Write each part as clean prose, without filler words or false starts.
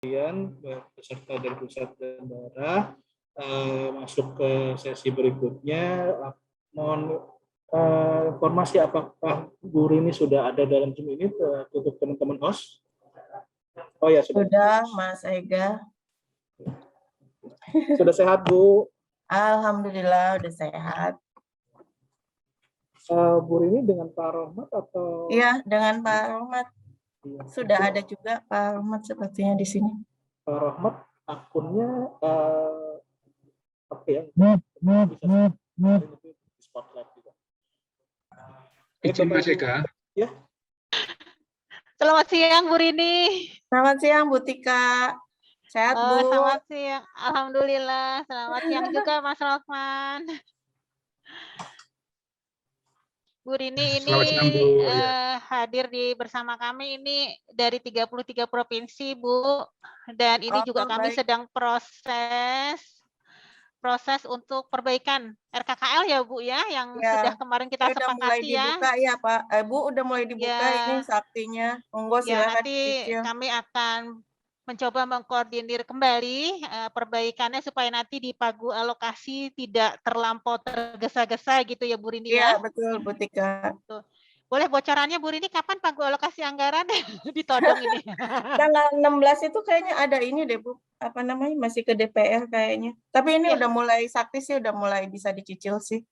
Peserta dari pusat dan daerah masuk ke sesi berikutnya. Mohon informasi apakah Bu Rini sudah ada dalam Zoom ini untuk teman-teman host? Oh ya, sudah. Sudah, Mas Ega. Sudah sehat, Bu? Alhamdulillah udah sehat. Bu Rini dengan Pak Rohmat atau? Iya, dengan Pak Rohmat. Sudah ada juga Pak Rohmat sepertinya di sini. Pak Rohmat akunnya apa ya? Bisa spotlight juga. Izin Mas Ega. Ya. Selamat siang Bu Rini. Selamat siang Bu Tika. Sehat Bu? Selamat siang. Alhamdulillah. Selamat siang juga Mas Rohman. Bu Rini ini hadir bersama kami ini dari 33 provinsi Bu, dan ini juga kami sedang proses untuk perbaikan RKKL ya Bu ya, yang sudah kemarin kita sepakati ya. Dibuka, ya Pak. Bu udah mulai dibuka ini saktinya. Monggo silakan. Nanti kami akan mencoba mengkoordinir kembali perbaikannya supaya nanti di pagu alokasi tidak terlampau tergesa-gesa gitu ya Bu Rini ya. Iya betul Bu Tika. Boleh bocorannya Bu Rini kapan pagu alokasi anggaran ditodong ini? Tanggal 16 itu kayaknya ada ini deh Bu. Apa namanya? Masih ke DPR kayaknya. Tapi ini udah mulai sakti sih, udah mulai bisa dicicil sih.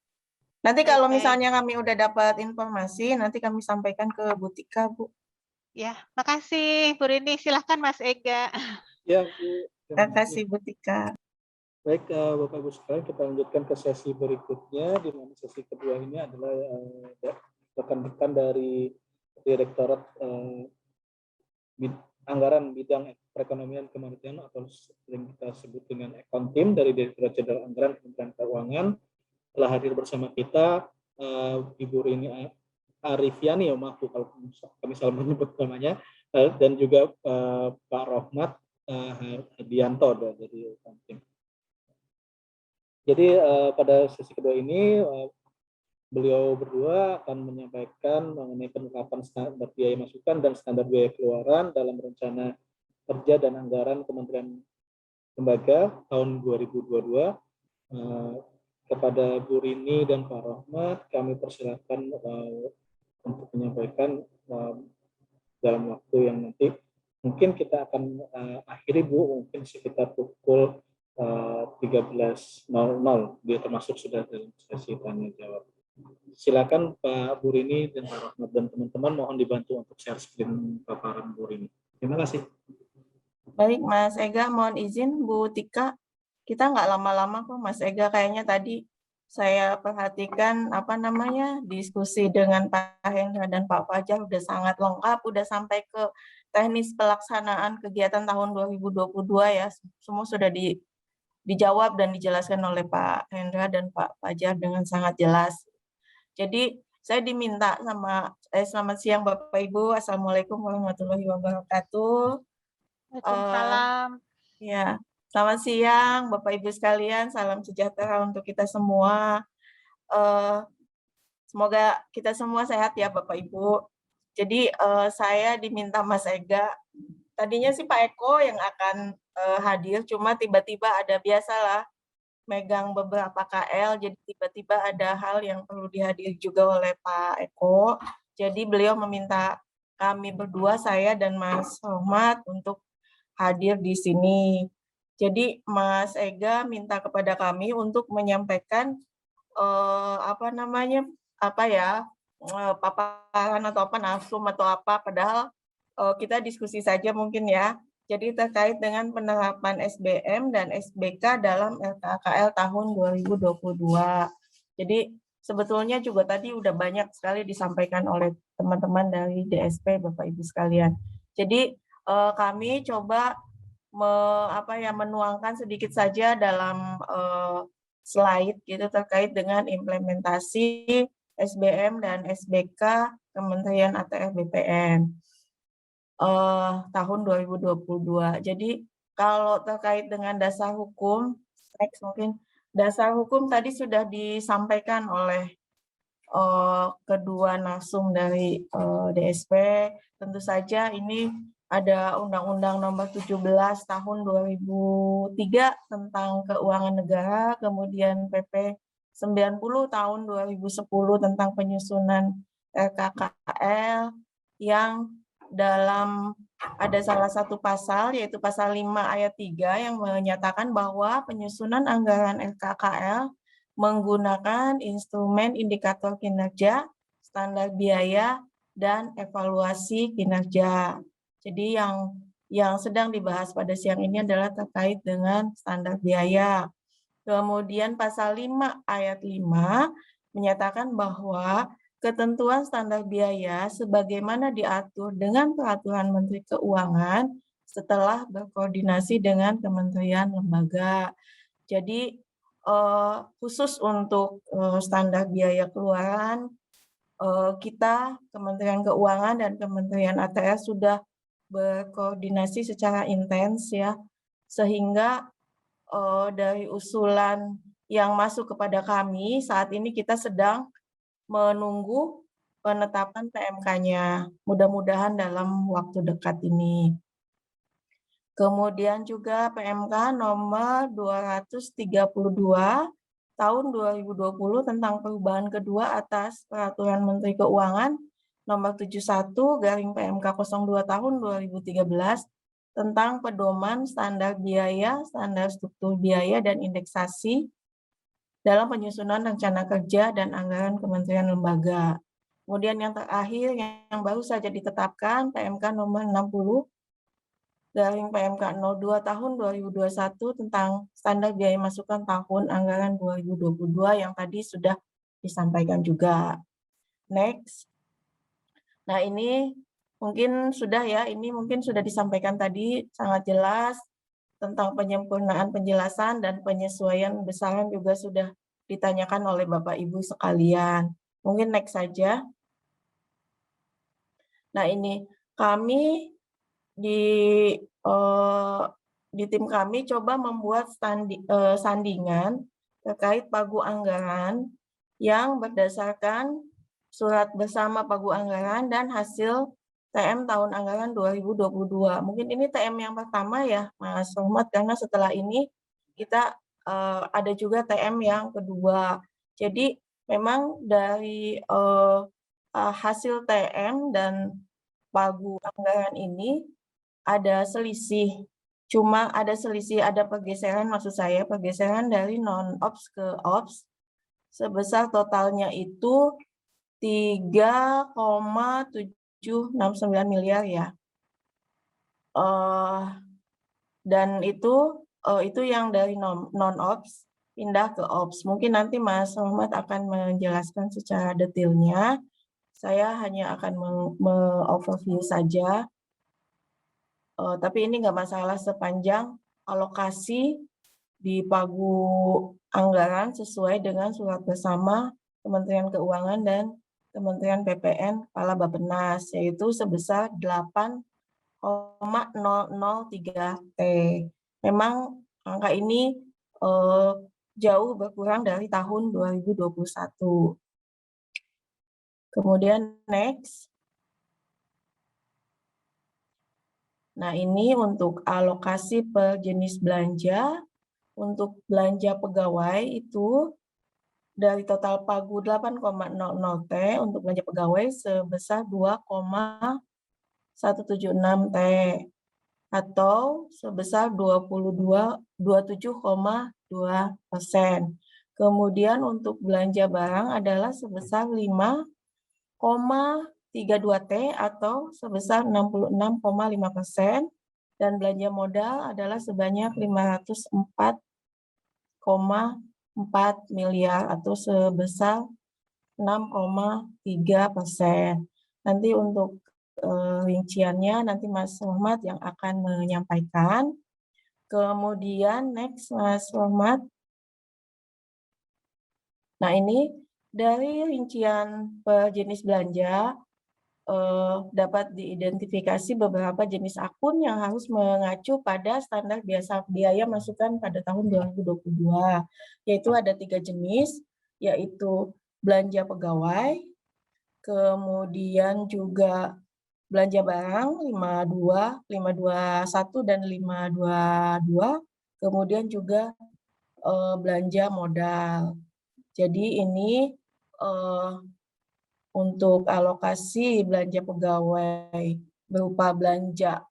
Nanti kalau misalnya kami udah dapat informasi, nanti kami sampaikan ke Bu Tika, Bu. Ya, makasih Bu Rini. Silahkan Mas Ega. Ya, Bu. Terima kasih Bu Tika. Baik, Bapak Ibu sekalian, kita lanjutkan ke sesi berikutnya, di mana sesi kedua ini adalah rekan-rekan dari Direktorat Anggaran Bidang Perekonomian Kementerian atau yang kita sebut dengan Ekontim dari Direktorat Jenderal Anggaran Kementerian Keuangan telah hadir bersama kita. Ibu Rini Arifiani, maaf kalau kami salah menyebut namanya, dan juga Pak Rohmat Hadianto dari Ekontim. Jadi pada sesi kedua ini beliau berdua akan menyampaikan mengenai penerapan standar biaya masukan dan standar biaya keluaran dalam rencana kerja dan anggaran Kementerian Lembaga tahun 2022. Kepada Bu Rini dan Pak Rohmat, kami persilakan untuk menyampaikan dalam waktu yang nanti mungkin kita akan akhiri Bu, mungkin sekitar pukul 13.00, dia termasuk sudah dalam sesi tanya jawab. Silakan Pak Bu Rini dan Pak Rohmat dan teman-teman, mohon dibantu untuk share screen paparan Bu Rini. Terima kasih. Baik Mas Ega, mohon izin Bu Tika, kita nggak lama-lama kok Mas Ega, kayaknya tadi saya perhatikan diskusi dengan Pak Hendra dan Pak Fajar udah sangat lengkap, udah sampai ke teknis pelaksanaan kegiatan tahun 2022 ya, semua sudah dijawab dan dijelaskan oleh Pak Hendra dan Pak Fajar dengan sangat jelas. Jadi saya diminta selamat siang Bapak Ibu, Assalamualaikum warahmatullahi wabarakatuh. Waalaikumsalam. Ya, selamat siang Bapak Ibu sekalian, salam sejahtera untuk kita semua. Semoga kita semua sehat ya Bapak Ibu. Jadi saya diminta Mas Ega, tadinya sih Pak Eko yang akan hadir, cuma tiba-tiba ada biasalah megang beberapa KL, jadi tiba-tiba ada hal yang perlu dihadiri juga oleh Pak Eko. Jadi beliau meminta kami berdua, saya dan Mas Rohmat, untuk hadir di sini. Jadi Mas Ega minta kepada kami untuk menyampaikan paparan atau nafsum atau apa, padahal kita diskusi saja mungkin ya. Jadi terkait dengan penerapan SBM dan SBK dalam RKKL tahun 2022. Jadi sebetulnya juga tadi udah banyak sekali disampaikan oleh teman-teman dari DSP Bapak Ibu sekalian. Jadi kami coba menuangkan sedikit saja dalam slide gitu terkait dengan implementasi SBM dan SBK Kementerian ATR BPN tahun 2022. Jadi kalau terkait dengan dasar hukum, mungkin dasar hukum tadi sudah disampaikan oleh kedua narsum dari DSP. Tentu saja ini ada Undang-Undang Nomor 17 Tahun 2003 tentang Keuangan Negara, kemudian PP 90 Tahun 2010 tentang penyusunan RKKL, yang dalam ada salah satu pasal, yaitu pasal 5 ayat 3 yang menyatakan bahwa penyusunan anggaran RKKL menggunakan instrumen indikator kinerja, standar biaya, dan evaluasi kinerja. Jadi yang sedang dibahas pada siang ini adalah terkait dengan standar biaya. Kemudian pasal 5 ayat 5 menyatakan bahwa ketentuan standar biaya sebagaimana diatur dengan peraturan Menteri Keuangan setelah berkoordinasi dengan kementerian lembaga. Jadi khusus untuk standar biaya keluaran, kita Kementerian Keuangan dan Kementerian ATR sudah berkoordinasi secara intens ya, sehingga dari usulan yang masuk kepada kami saat ini kita sedang menunggu penetapan PMK-nya. Mudah-mudahan dalam waktu dekat ini. Kemudian juga PMK nomor 232 tahun 2020 tentang perubahan kedua atas Peraturan Menteri Keuangan nomor 71 garing PMK 02 tahun 2013 tentang pedoman standar biaya, standar struktur biaya, dan indeksasi dalam penyusunan rencana kerja dan anggaran kementerian lembaga. Kemudian yang terakhir yang baru saja ditetapkan PMK nomor 60 garing PMK 02 tahun 2021 tentang standar biaya masukan tahun anggaran 2022 yang tadi sudah disampaikan juga. Next. Nah, ini mungkin sudah ya, ini mungkin sudah disampaikan tadi sangat jelas tentang penyempurnaan penjelasan dan penyesuaian besaran juga sudah ditanyakan oleh Bapak Ibu sekalian. Mungkin next saja. Nah, ini kami di tim kami coba membuat sandingan terkait pagu anggaran yang berdasarkan surat bersama pagu anggaran dan hasil TM tahun anggaran 2022. Mungkin ini TM yang pertama ya, Mas Rohmat, karena setelah ini kita ada juga TM yang kedua. Jadi memang dari hasil TM dan pagu anggaran ini ada selisih, ada pergeseran, maksud saya pergeseran dari non-ops ke ops sebesar totalnya itu 3,769 miliar ya. Dan itu yang dari non-ops pindah ke ops. Mungkin nanti Mas Muhammad akan menjelaskan secara detailnya. Saya hanya akan me-overview saja. Tapi ini nggak masalah sepanjang alokasi di pagu anggaran sesuai dengan surat bersama Kementerian Keuangan dan Kementerian PPN Kepala Bappenas, yaitu sebesar 8,003 T. Memang angka ini jauh berkurang dari tahun 2021. Kemudian next. Nah, ini untuk alokasi per jenis belanja. Untuk belanja pegawai itu dari total pagu 8,00 T untuk belanja pegawai sebesar 2,176 T atau sebesar 27,2%. Kemudian untuk belanja barang adalah sebesar 5,32 T atau sebesar 66,5%, dan belanja modal adalah sebanyak 504,4 miliar atau sebesar 6,3%. Nanti untuk rinciannya nanti Mas Rohmat yang akan menyampaikan. Kemudian next Mas Rohmat. Nah, ini dari rincian per jenis belanja dapat diidentifikasi beberapa jenis akun yang harus mengacu pada standar biaya masukan pada tahun 2022, yaitu ada 3 jenis, yaitu belanja pegawai, kemudian juga belanja barang 521 dan 522, kemudian juga belanja modal. Jadi ini untuk alokasi belanja pegawai berupa belanja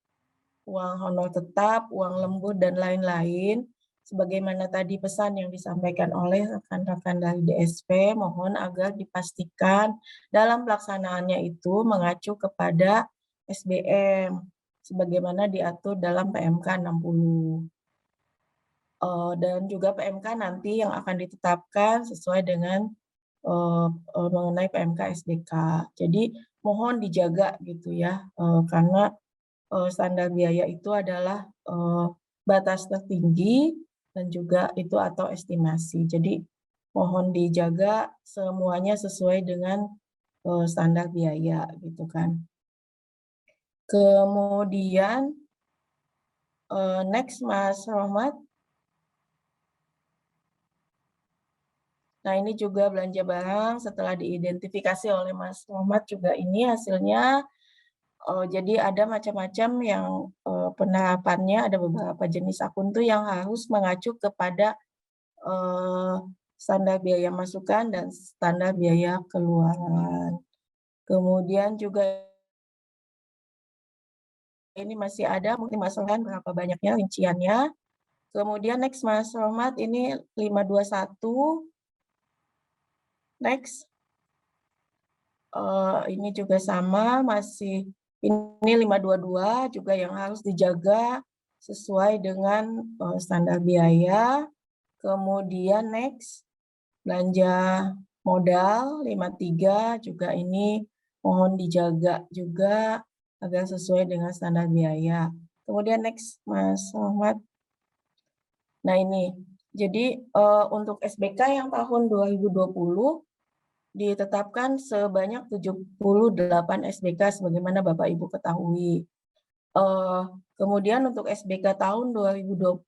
uang honor tetap, uang lembur, dan lain-lain, sebagaimana tadi pesan yang disampaikan oleh rekan-rekan dari DSP, mohon agar dipastikan dalam pelaksanaannya itu mengacu kepada SBM, sebagaimana diatur dalam PMK 60. Dan juga PMK nanti yang akan ditetapkan sesuai dengan mengenai PMK SBK. Jadi mohon dijaga gitu ya, karena standar biaya itu adalah batas tertinggi dan juga itu atau estimasi. Jadi mohon dijaga semuanya sesuai dengan standar biaya gitu kan. Kemudian next Mas Rohmat. Nah ini juga belanja barang setelah diidentifikasi oleh Mas Rohmat juga ini hasilnya. Jadi ada macam-macam yang penerapannya, ada beberapa jenis akun tuh yang harus mengacu kepada standar biaya masukan dan standar biaya keluaran. Kemudian juga ini masih ada, mungkin Mas Rohmat berapa banyaknya rinciannya. Kemudian next Mas Rohmat ini 521. Next. Ini juga sama, masih ini 522 juga yang harus dijaga sesuai dengan standar biaya. Kemudian next, belanja modal 53 juga ini mohon dijaga juga agar sesuai dengan standar biaya. Kemudian next Mas Rahmat. Nah ini, jadi untuk SBK yang tahun 2020 ditetapkan sebanyak 78 SBK sebagaimana Bapak Ibu ketahui. Kemudian untuk SBK tahun 2021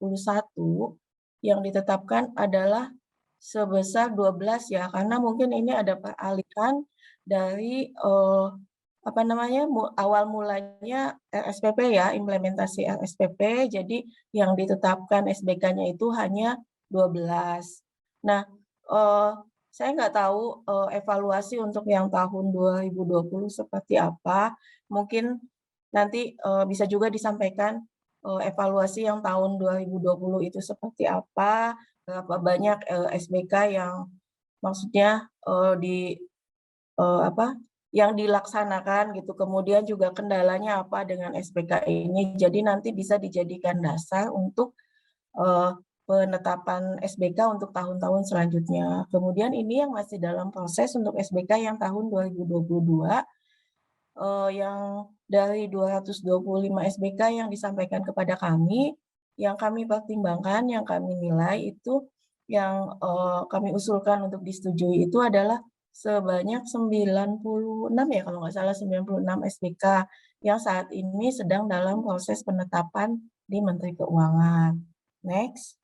yang ditetapkan adalah sebesar 12 ya, karena mungkin ini ada peralihan dari awal mulanya RSPP ya, implementasi RSPP, jadi yang ditetapkan SBK-nya itu hanya 12. Nah, saya nggak tahu evaluasi untuk yang tahun 2020 seperti apa. Mungkin nanti bisa juga disampaikan evaluasi yang tahun 2020 itu seperti apa, berapa banyak SBK yang maksudnya yang dilaksanakan gitu. Kemudian juga kendalanya apa dengan SBK ini. Jadi nanti bisa dijadikan dasar untuk penetapan SBK untuk tahun-tahun selanjutnya. Kemudian ini yang masih dalam proses untuk SBK yang tahun 2022, yang dari 225 SBK yang disampaikan kepada kami, yang kami pertimbangkan, yang kami nilai itu, yang kami usulkan untuk disetujui itu adalah sebanyak 96 ya, kalau nggak salah 96 SBK yang saat ini sedang dalam proses penetapan di Menteri Keuangan. Next.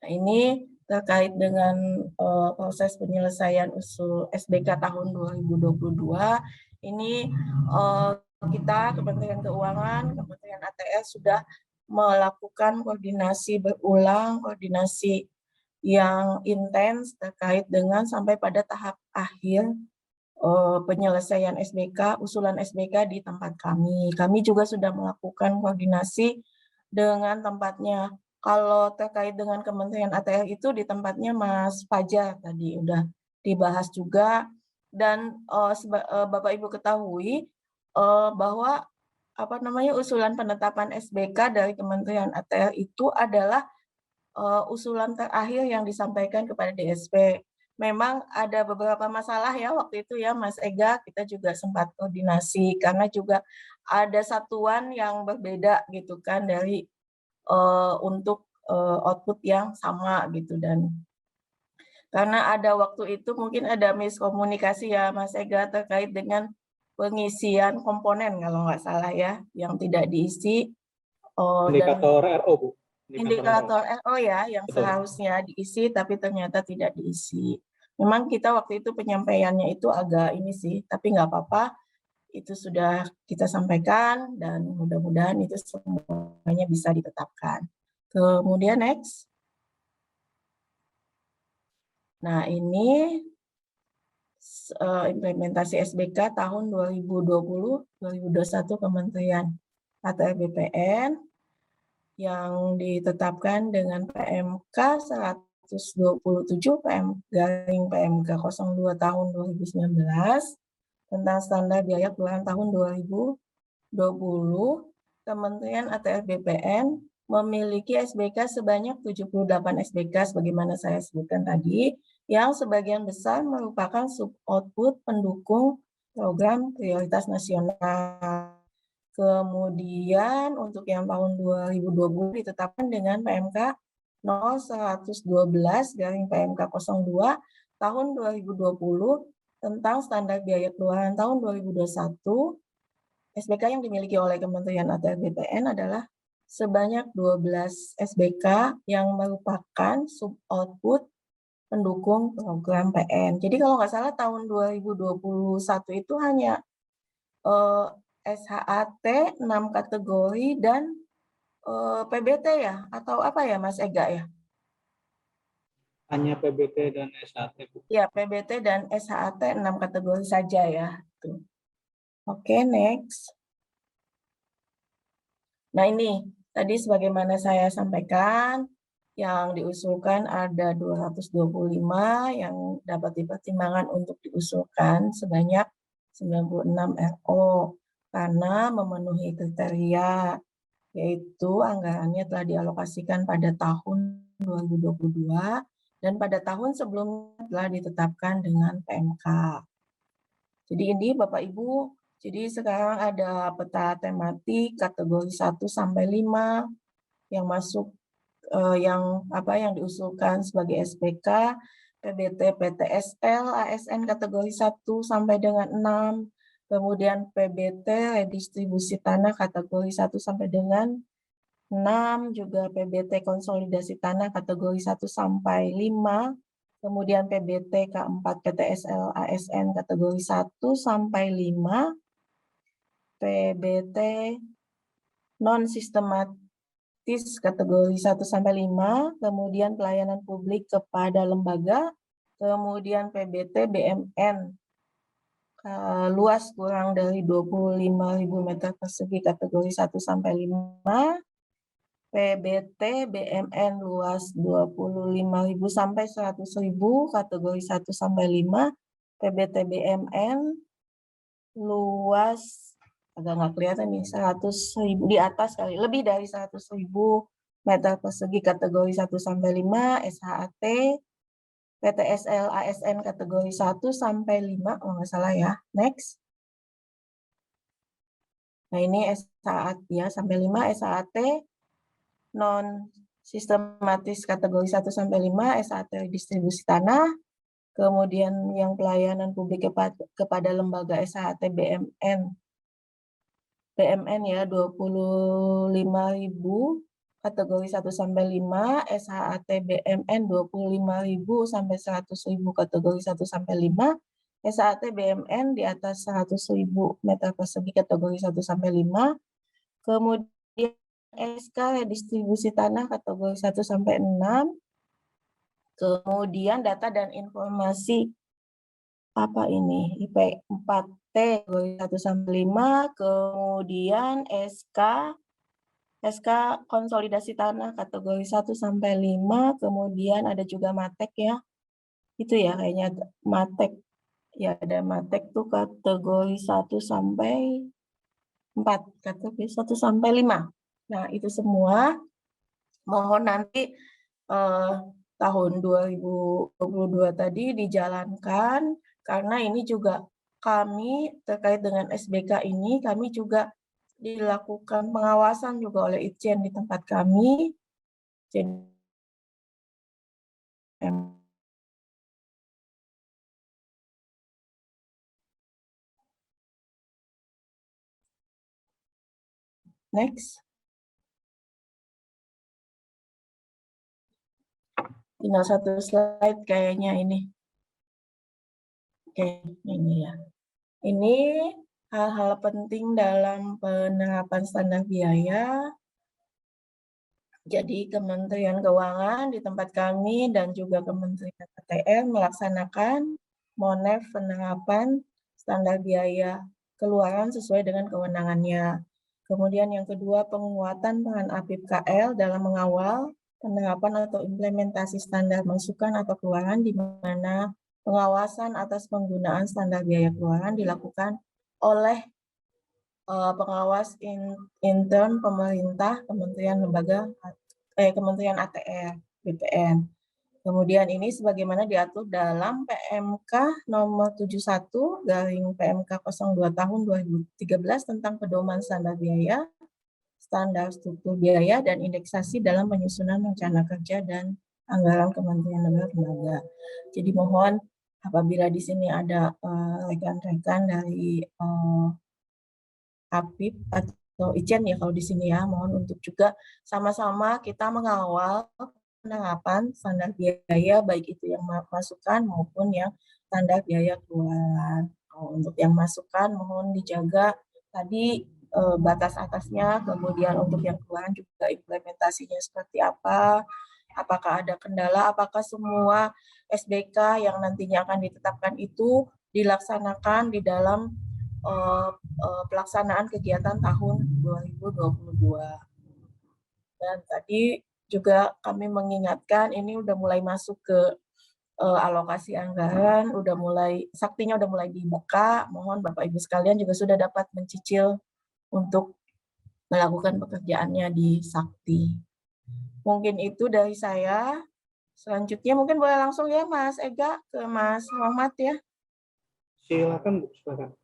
Nah, ini terkait dengan proses penyelesaian usul SBK tahun 2022. Ini kita Kementerian Keuangan, Kementerian ATR sudah melakukan koordinasi berulang, koordinasi yang intens terkait dengan sampai pada tahap akhir penyelesaian SBK, usulan SBK di tempat kami. Kami juga sudah melakukan koordinasi dengan tempatnya. Kalau terkait dengan Kementerian ATR itu di tempatnya Mas Fajar tadi udah dibahas juga, dan Bapak Ibu ketahui bahwa usulan penetapan SBK dari Kementerian ATR itu adalah usulan terakhir yang disampaikan kepada DSP. Memang ada beberapa masalah ya waktu itu ya Mas Ega, kita juga sempat koordinasi karena juga ada satuan yang berbeda gitu kan dari untuk output yang sama gitu, dan karena ada waktu itu mungkin ada miskomunikasi ya Mas Ega terkait dengan pengisian komponen kalau nggak salah ya yang tidak diisi. Indikator RO Bu. Indikator RO ya yang Betul. Seharusnya diisi tapi ternyata tidak diisi. Memang kita waktu itu penyampaiannya itu agak ini sih, tapi nggak apa-apa. itu sudah kita sampaikan dan mudah-mudahan itu semuanya bisa ditetapkan. Kemudian next. Nah, ini implementasi SBK tahun 2020-2021 Kementerian ATR BPN yang ditetapkan dengan PMK 127 PMK 02 tahun 2019 tentang standar biaya keluaran tahun 2020. Kementerian ATR BPN memiliki SBK sebanyak 78 SBK sebagaimana saya sebutkan tadi, yang sebagian besar merupakan sub-output pendukung program prioritas nasional. Kemudian untuk yang tahun 2020 ditetapkan dengan PMK 0112 PMK 02 tahun 2020 tentang standar biaya keluaran tahun 2021. SBK yang dimiliki oleh Kementerian ATR BPN adalah sebanyak 12 SBK yang merupakan sub-output pendukung program PN. Jadi kalau nggak salah tahun 2021 itu hanya SHAT 6 kategori dan PBT ya? Atau apa ya Mas Ega ya? Hanya PBT dan SHAT. Ya, PBT dan SHAT 6 kategori saja ya. Tuh. Oke, next. Nah ini, tadi sebagaimana saya sampaikan, yang diusulkan ada 225 yang dapat dipertimbangkan untuk diusulkan sebanyak 96 RO karena memenuhi kriteria, yaitu anggarannya telah dialokasikan pada tahun 2022 dan pada tahun sebelumnya telah ditetapkan dengan PMK. Jadi ini Bapak Ibu, jadi sekarang ada peta tematik kategori 1 sampai 5 yang masuk yang diusulkan sebagai SPK, PBT PTSL ASN kategori 1 sampai dengan 6, kemudian PBT redistribusi tanah kategori 1 sampai dengan 6, juga PBT konsolidasi tanah kategori 1 sampai 5, kemudian PBT K4 PTSL ASN kategori 1 sampai 5, PBT non-sistematis kategori 1 sampai 5, kemudian pelayanan publik kepada lembaga, kemudian PBT BMN luas kurang dari 25.000 meter persegi kategori 1 sampai 5, PBT BMN luas 25.000 sampai 100.000 kategori 1 sampai 5, PBT BMN luas agak nggak kelihatan nih 100.000 di atas kali, lebih dari 100.000 meter persegi kategori 1 sampai 5, SHAT PTSL ASN kategori 1 sampai 5 kalau nggak salah ya. Next. Nah ini SHAT ya sampai 5, SHAT non sistematis kategori 1 sampai 5, SHAT distribusi tanah, kemudian yang pelayanan publik kepada lembaga SHAT BMN ya 25.000 kategori 1 sampai 5, SHAT BMN 25.000 sampai 100.000 kategori 1 sampai 5, SHAT BMN di atas 100.000 meter persegi kategori 1 sampai 5, kemudian SK redistribusi tanah kategori 1 sampai 6, kemudian data dan informasi apa ini IP 4T kategori 1 sampai 5, kemudian SK konsolidasi tanah kategori 1 sampai 5, kemudian ada juga Matek ya. Itu ya kayaknya Matek. Ya ada Matek tuh kategori 1 sampai 4, kategori 1 sampai 5. Nah, itu semua mohon nanti tahun 2022 tadi dijalankan karena ini juga kami terkait dengan SBK ini kami juga dilakukan pengawasan juga oleh Itjen di tempat kami. Jadi next. Tinggal satu slide kayaknya ini. Oke, ini ya. Ini hal-hal penting dalam penerapan standar biaya. Jadi Kementerian Keuangan di tempat kami dan juga Kementerian ATR melaksanakan monef penerapan standar biaya keluaran sesuai dengan kewenangannya. Kemudian yang kedua, penguatan peran APIP KL dalam mengawal penerapan atau implementasi standar masukan atau keluaran di mana pengawasan atas penggunaan standar biaya keluaran dilakukan oleh pengawas intern pemerintah, Kementerian Kementerian ATR, BPN. Kemudian ini sebagaimana diatur dalam PMK nomor 71 garing PMK 02 tahun 2013 tentang pedoman standar biaya, standar struktur biaya, dan indeksasi dalam penyusunan rencana kerja dan anggaran Kementerian Lembaga. Jadi mohon apabila di sini ada rekan-rekan dari APIP atau Ijen ya kalau di sini ya, mohon untuk juga sama-sama kita mengawal penerapan standar biaya baik itu yang masukan maupun yang standar biaya keluaran. Untuk yang masukan mohon dijaga tadi batas atasnya, kemudian untuk yang keluaran juga implementasinya seperti apa, apakah ada kendala, apakah semua SBK yang nantinya akan ditetapkan itu dilaksanakan di dalam pelaksanaan kegiatan tahun 2022. Dan tadi juga kami mengingatkan ini udah mulai masuk ke alokasi anggaran, udah mulai saktinya udah mulai dibuka. Mohon Bapak Ibu sekalian juga sudah dapat mencicil untuk melakukan pekerjaannya di Sakti. Mungkin itu dari saya. Selanjutnya mungkin boleh langsung ya Mas Ega ke Mas Muhammad ya. Silakan Bu, silakan.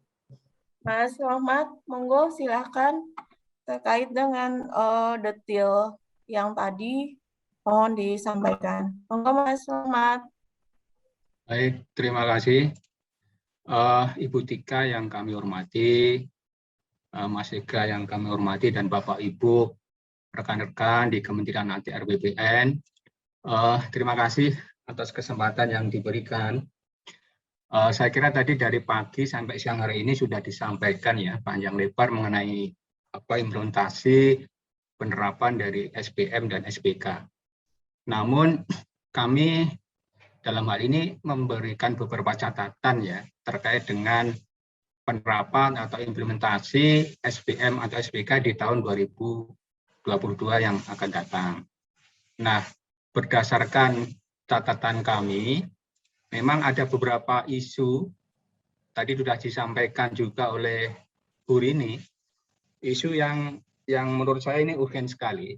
Mas Rahmat, monggo silahkan terkait dengan detail yang tadi mohon disampaikan. Monggo Mas Rahmat. Baik, terima kasih. Ibu Tika yang kami hormati, Mas Ega yang kami hormati, dan Bapak Ibu, rekan-rekan di Kementerian ATR BPN. Terima kasih atas kesempatan yang diberikan. Saya kira tadi dari pagi sampai siang hari ini sudah disampaikan ya panjang lebar mengenai implementasi penerapan dari SPM dan SPK. Namun kami dalam hal ini memberikan beberapa catatan ya terkait dengan penerapan atau implementasi SPM atau SPK di tahun 2022 yang akan datang. Nah, berdasarkan catatan kami, memang ada beberapa isu, tadi sudah disampaikan juga oleh Bu Rini, isu yang menurut saya ini urgen sekali,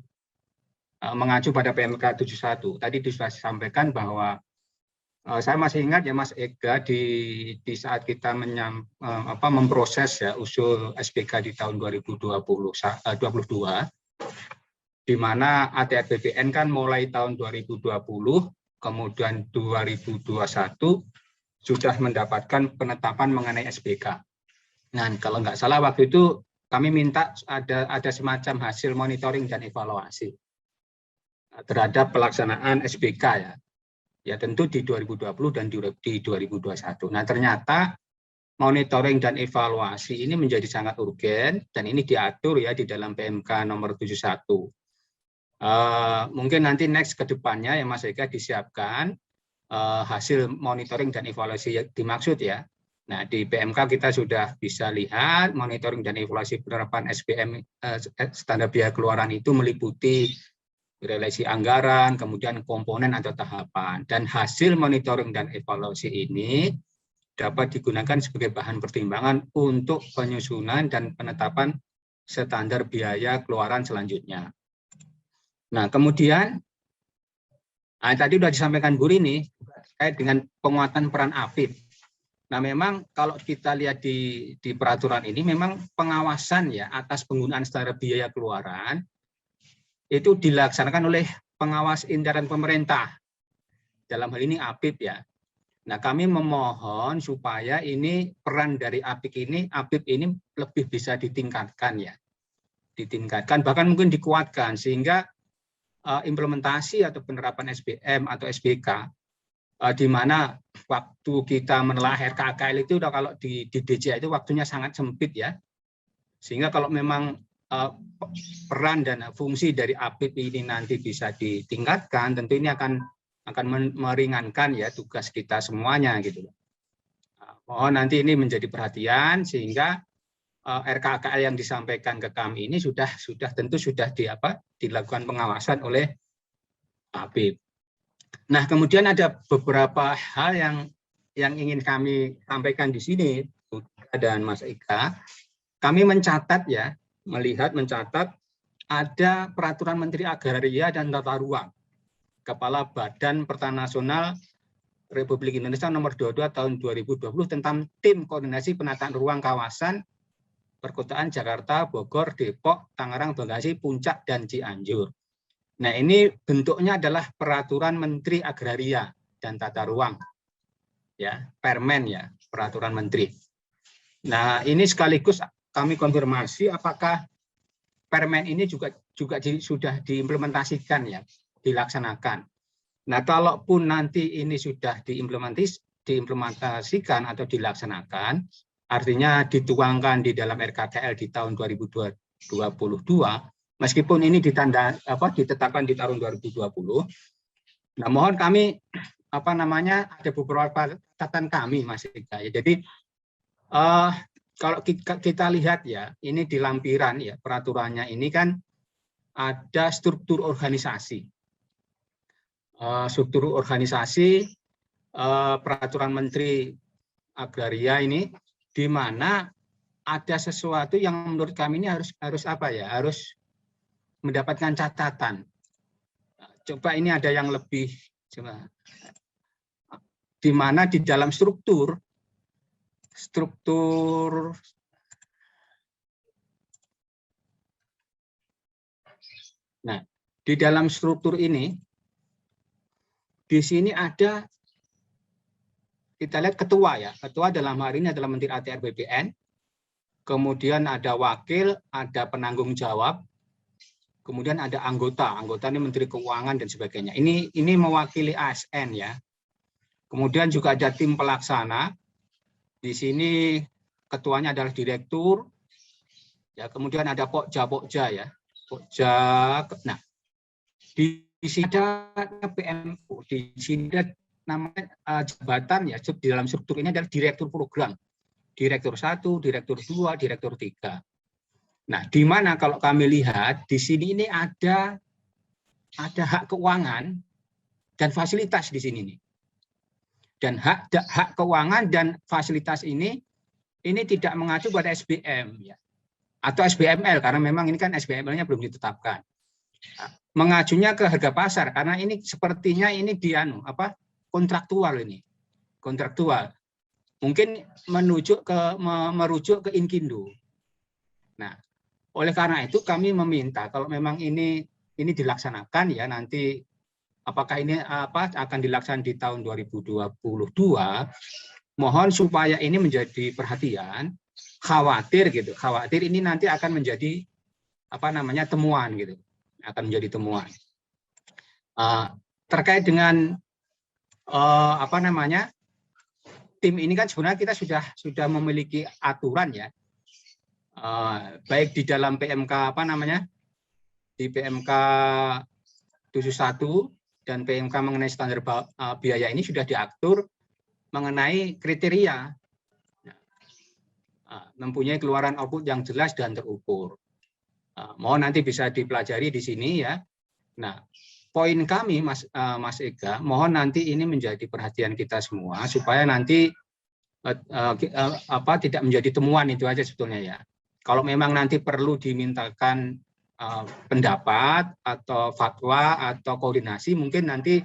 mengacu pada PMK 71. Tadi sudah disampaikan bahwa, saya masih ingat ya Mas Ega, di saat kita memproses ya usul SPK di tahun 2022, di mana ATR BPN kan mulai tahun 2020, kemudian 2021 sudah mendapatkan penetapan mengenai SPK. Nah, kalau nggak salah waktu itu kami minta ada semacam hasil monitoring dan evaluasi terhadap pelaksanaan SPK ya. Ya tentu di 2020 dan di 2021. Nah, ternyata monitoring dan evaluasi ini menjadi sangat urgen dan ini diatur ya di dalam PMK nomor 71. Mungkin nanti next ke depannya ya Mas Ega disiapkan hasil monitoring dan evaluasi yang dimaksud ya. Nah di PMK kita sudah bisa lihat monitoring dan evaluasi penerapan SPM standar biaya keluaran itu meliputi relasi anggaran, kemudian komponen atau tahapan, dan hasil monitoring dan evaluasi ini dapat digunakan sebagai bahan pertimbangan untuk penyusunan dan penetapan standar biaya keluaran selanjutnya. Nah, kemudian tadi sudah disampaikan Bu Rini terkait dengan penguatan peran APIP. Nah, memang kalau kita lihat di peraturan ini, memang pengawasan ya atas penggunaan standar biaya keluaran itu dilaksanakan oleh pengawas intern pemerintah. Dalam hal ini APIP ya. Nah, kami memohon supaya ini peran dari APIP ini lebih bisa ditingkatkan ya. Ditingkatkan, bahkan mungkin dikuatkan sehingga implementasi atau penerapan SPM atau SPK di mana waktu kita menelaah RKKL itu udah kalau di DJA itu waktunya sangat sempit ya. Sehingga kalau memang peran dan fungsi dari APIP ini nanti bisa ditingkatkan, tentu ini akan meringankan ya tugas kita semuanya gitu. Mohon nanti ini menjadi perhatian sehingga RKKL yang disampaikan ke kami ini tentu sudah dilakukan pengawasan oleh APIP. Nah, kemudian ada beberapa hal yang ingin kami sampaikan di sini, dan Mas Eka. Kami mencatat ada Peraturan Menteri Agraria dan Tata Ruang, Kepala Badan Pertanahan Nasional Republik Indonesia nomor 22 tahun 2020 tentang Tim Koordinasi Penataan Ruang Kawasan Perkotaan Jakarta, Bogor, Depok, Tangerang, Bekasi, Puncak, dan Cianjur. Nah, ini bentuknya adalah Peraturan Menteri Agraria dan Tata Ruang, ya, Permen ya, Peraturan Menteri. Nah, ini sekaligus kami konfirmasi apakah Permen ini juga sudah diimplementasikan ya, dilaksanakan. Nah, kalaupun nanti ini sudah diimplementasikan atau dilaksanakan, artinya dituangkan di dalam RKKL di tahun 2022, meskipun ini ditetapkan di tahun 2020. Nah, mohon kami ada beberapa catatan kami, Mas Eka. Jadi kalau kita lihat ya, ini di lampiran ya peraturannya ini kan ada struktur organisasi. Struktur organisasi Peraturan Menteri Agraria ini di mana ada sesuatu yang menurut kami ini harus mendapatkan catatan. Coba ini ada yang lebih di mana di dalam struktur nah, di dalam struktur ini di sini ada, kita lihat ketua ya. Ketua dalam hari ini adalah Menteri ATR BPN. Kemudian ada wakil, ada penanggung jawab. Kemudian ada anggota ini Menteri Keuangan dan sebagainya. Ini mewakili ASN ya. Kemudian juga ada tim pelaksana. Di sini ketuanya adalah direktur. Ya, kemudian ada pokja ya. Pokja. Nah, di sini ada PMO. Di sini ada namanya jabatan ya. Di dalam struktur ini adalah direktur program. Direktur 1, direktur 2, direktur 3. Nah, di mana kalau kami lihat di sini ini ada hak keuangan dan fasilitas di sini nih. Dan hak keuangan dan fasilitas ini tidak mengacu pada SBM ya, atau SBML karena memang ini kan SBML-nya belum ditetapkan. Mengacunya ke harga pasar karena ini sepertinya ini kontraktual ini, kontraktual. Mungkin merujuk ke Inkindo. Nah, oleh karena itu kami meminta kalau memang ini dilaksanakan ya nanti. Apakah ini akan dilaksanakan di tahun 2022? Mohon supaya ini menjadi perhatian. Khawatir ini nanti akan menjadi temuan gitu. Akan menjadi temuan. Terkait dengan tim ini kan sebenarnya kita sudah memiliki aturan ya. Baik di dalam PMK di PMK 71 dan PMK mengenai standar biaya ini sudah diatur mengenai kriteria mempunyai keluaran output yang jelas dan terukur. Mohon nanti bisa dipelajari di sini ya. Nah, poin kami Mas Eka, mohon nanti ini menjadi perhatian kita semua supaya nanti tidak menjadi temuan itu aja sebetulnya ya. Kalau memang nanti perlu dimintakan pendapat atau fatwa atau koordinasi mungkin nanti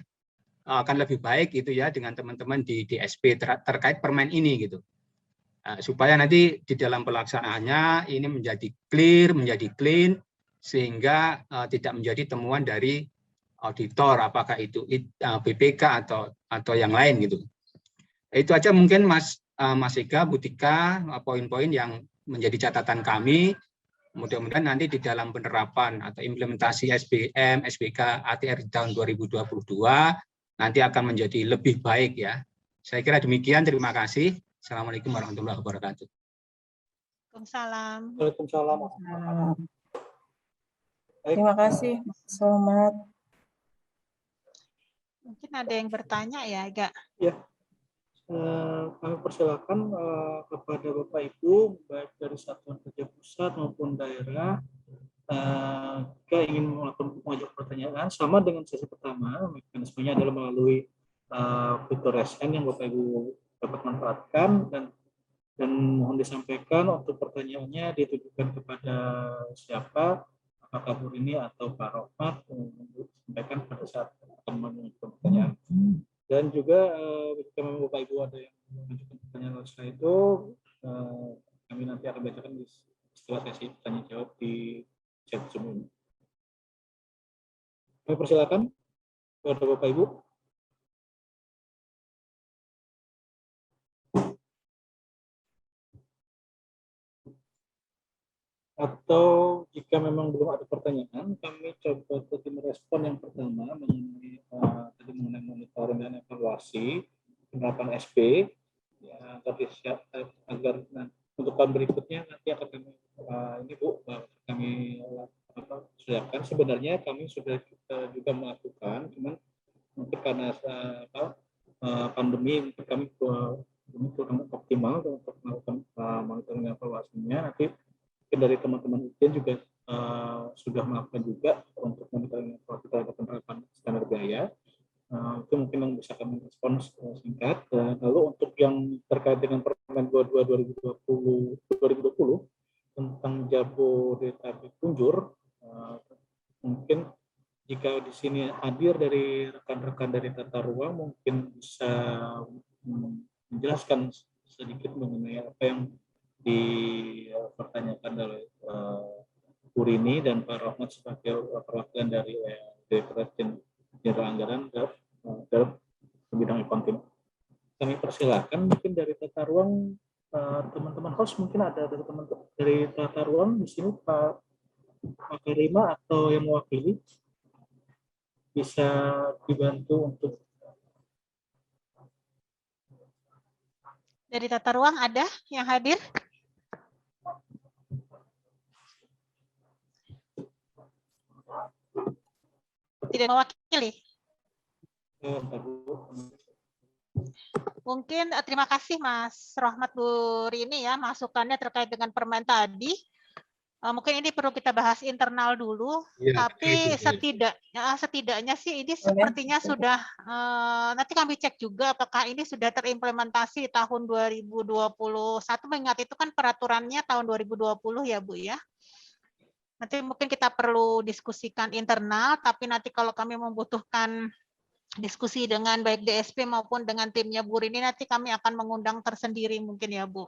akan lebih baik gitu ya dengan teman-teman di DSP terkait permen ini gitu. Supaya nanti di dalam pelaksanaannya ini menjadi clear, menjadi clean sehingga tidak menjadi temuan dari auditor apakah itu BPK atau yang lain gitu. Itu aja mungkin Mas Eka, Bu Tika, poin-poin yang menjadi catatan kami. Mudah-mudahan nanti di dalam penerapan atau implementasi SBM, SBK, ATR di tahun 2022 nanti akan menjadi lebih baik ya. Saya kira demikian, terima kasih. Assalamualaikum warahmatullahi wabarakatuh. Waalaikumsalam. Waalaikumsalam. Baik. Terima kasih, Mas Rohmat. Mungkin ada yang bertanya ya, Ega. Kami persilakan kepada Bapak Ibu baik dari satuan kerja pusat maupun daerah jika ingin mengajukan pertanyaan sama dengan sesi pertama. Mekanismenya adalah melalui fitur SN yang Bapak Ibu dapat manfaatkan dan mohon disampaikan untuk pertanyaannya ditujukan kepada siapa, apakah Bu Rini atau Pak Rohmat, sampaikan pada saat akan mengajukan pertanyaan. Dan juga jika memang Bapak Ibu ada yang mengajukan pertanyaan setelah itu, kami nanti akan bacakan setelah sesi tanya jawab di chat Zoom ini. Kami persilakan kepada Bapak Ibu. Atau jika memang belum ada pertanyaan, kami coba tadi merespon yang pertama mengenai monitoring dan evaluasi penerapan SP ya, agar untuk tahun berikutnya nanti akan kami ini Bu kami siapkan. Sebenarnya kami sudah juga melakukan, cuman mungkin karena pandemi kami kurang optimal untuk melakukan monitoring dan evaluasinya. Nanti dari teman-teman UTN juga sudah melakukan juga untuk monitoring terhadap penerapan standar biaya. Itu mungkin yang bisa kami respons singkat. Lalu untuk yang terkait dengan Permen 22 2020 tentang Jabodetabek Punjur, mungkin jika di sini hadir dari rekan-rekan dari tata ruang mungkin bisa menjelaskan sedikit mengenai apa yang dipertanyakan oleh Bu Rini dan Pak Rohmat sebagai perwakilan dari Direktorat Jenderal Anggaran dalam bidang accounting. Kami persilakan mungkin dari tata ruang teman-teman host, mungkin ada dari teman-teman dari tata ruang di sini Pak Karima atau yang mewakili bisa dibantu untuk Dari tata ruang ada yang hadir? Tidak mewakili. Mungkin terima kasih Mas Rohmat Bu Rini ya masukannya terkait dengan permen tadi. Mungkin ini perlu kita bahas internal dulu, ya, tapi setidaknya sih ini sepertinya sudah nanti kami cek juga apakah ini sudah terimplementasi tahun 2021, mengingat itu kan peraturannya tahun 2020 ya Bu ya. Nanti mungkin kita perlu diskusikan internal, tapi nanti kalau kami membutuhkan diskusi dengan baik DSP maupun dengan timnya Bu Rini, nanti kami akan mengundang tersendiri mungkin ya Bu.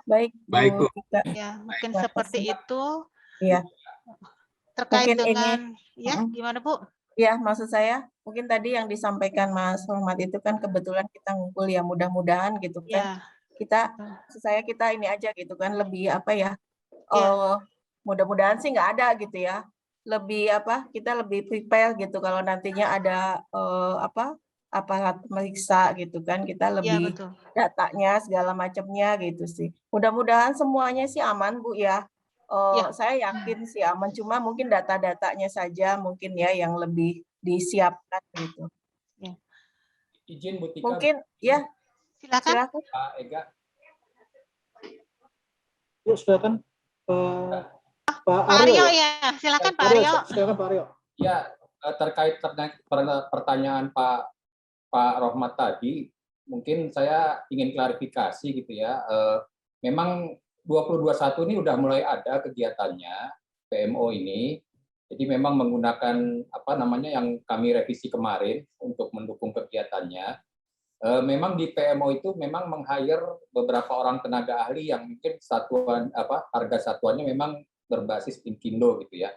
Baik, Bu. Ya, mungkin seperti itu. Iya. Terkait mungkin dengan, ini, ya gimana Bu? Ya, maksud saya mungkin tadi yang disampaikan Mas Rohmat itu kan kebetulan kita ngumpul ya, mudah-mudahan gitu kan. Ya. Maksud saya kita ini aja gitu kan, lebih apa ya, mudah-mudahan sih nggak ada gitu ya. Lebih kita lebih prepare gitu kalau nantinya ada aparat meriksa gitu kan, kita lebih datanya segala macamnya gitu sih. Mudah-mudahan semuanya sih aman Bu ya. Saya yakin sih aman, cuma mungkin data-datanya saja mungkin ya yang lebih disiapkan gitu. Ya. Izin Bu Tika. Mungkin ya. Silakan. Pak Ega. Ya, silakan Pak Aryo ya. Silakan Pak Aryo. Silakan Pak Aryo. Ya, terkait pertanyaan Pak Rohmat tadi, mungkin saya ingin klarifikasi gitu ya. Memang 2021 ini udah mulai ada kegiatannya PMO ini. Jadi memang menggunakan yang kami revisi kemarin untuk mendukung kegiatannya. Memang di PMO itu memang meng-hire beberapa orang tenaga ahli yang mungkin harga satuannya memang berbasis Inkindo gitu ya.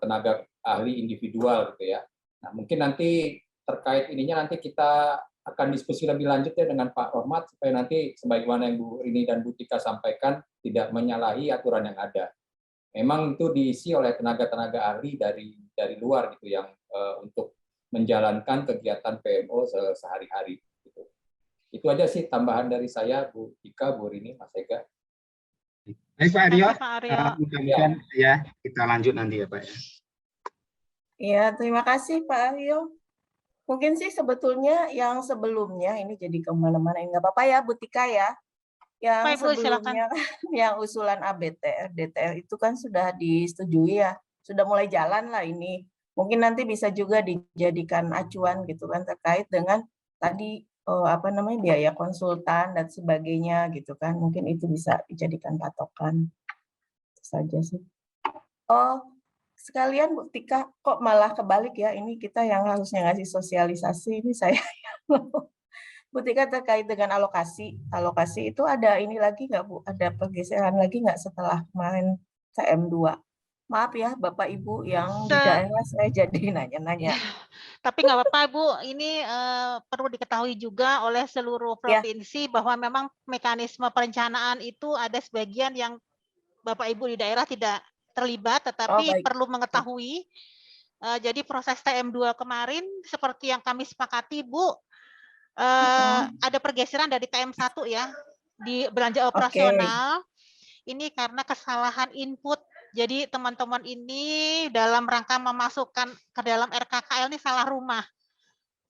Tenaga ahli individual gitu ya. Nah, mungkin nanti terkait ininya nanti kita akan diskusi lebih lanjut ya dengan Pak Rohmat supaya nanti sebagaimana yang Bu Rini dan Bu Tika sampaikan tidak menyalahi aturan yang ada. Memang itu diisi oleh tenaga-tenaga ahli dari luar gitu yang untuk menjalankan kegiatan PMO sehari-hari. Gitu. Itu aja sih tambahan dari saya, Bu Tika, Bu Rini, Mas Ega. Baik Pak Aryo, Pak Aryo. mudah-mudahan ya kita lanjut nanti ya Pak. Ya, terima kasih Pak Aryo. Mungkin sih sebetulnya yang sebelumnya ini jadi kemana-mana, nggak apa-apa ya Bu Tika ya. Yang Baik, Bu, sebelumnya yang usulan ABTR, DTR itu kan sudah disetujui ya, sudah mulai jalan lah ini. Mungkin nanti bisa juga dijadikan acuan gitu kan terkait dengan tadi apa namanya biaya konsultan dan sebagainya gitu kan. Mungkin itu bisa dijadikan patokan. Itu saja sih. Oh, sekalian Bu Tika, kok malah kebalik ya? Ini kita yang harusnya ngasih sosialisasi, ini saya Bu Tika terkait dengan alokasi. Alokasi itu ada ini lagi nggak Bu? Ada pergeseran lagi nggak setelah kemarin KM2? Maaf ya Bapak Ibu yang di daerah saya jadi nanya-nanya. Tapi nggak apa-apa Bu, ini perlu diketahui juga oleh seluruh provinsi bahwa memang mekanisme perencanaan itu ada sebagian yang Bapak Ibu di daerah tidak terlibat, tetapi perlu mengetahui. Jadi proses TM2 kemarin seperti yang kami sepakati Bu, ada pergeseran dari TM1 ya, di belanja operasional. Ini karena kesalahan input. Jadi teman-teman ini dalam rangka memasukkan ke dalam RKKL ini salah rumah.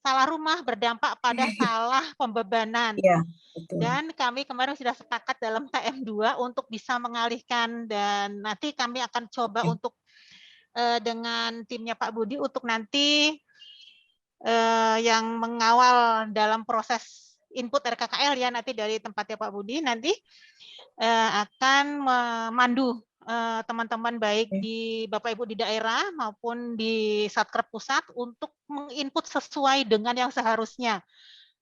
Salah rumah berdampak pada salah pembebanan. Ya, betul. Dan kami kemarin sudah sepakat dalam TM2 untuk bisa mengalihkan, dan nanti kami akan coba untuk dengan timnya Pak Budi untuk nanti yang mengawal dalam proses input RKKL ya, nanti dari tempatnya Pak Budi nanti akan memandu teman-teman baik di Bapak Ibu di daerah maupun di Satker Pusat untuk menginput sesuai dengan yang seharusnya.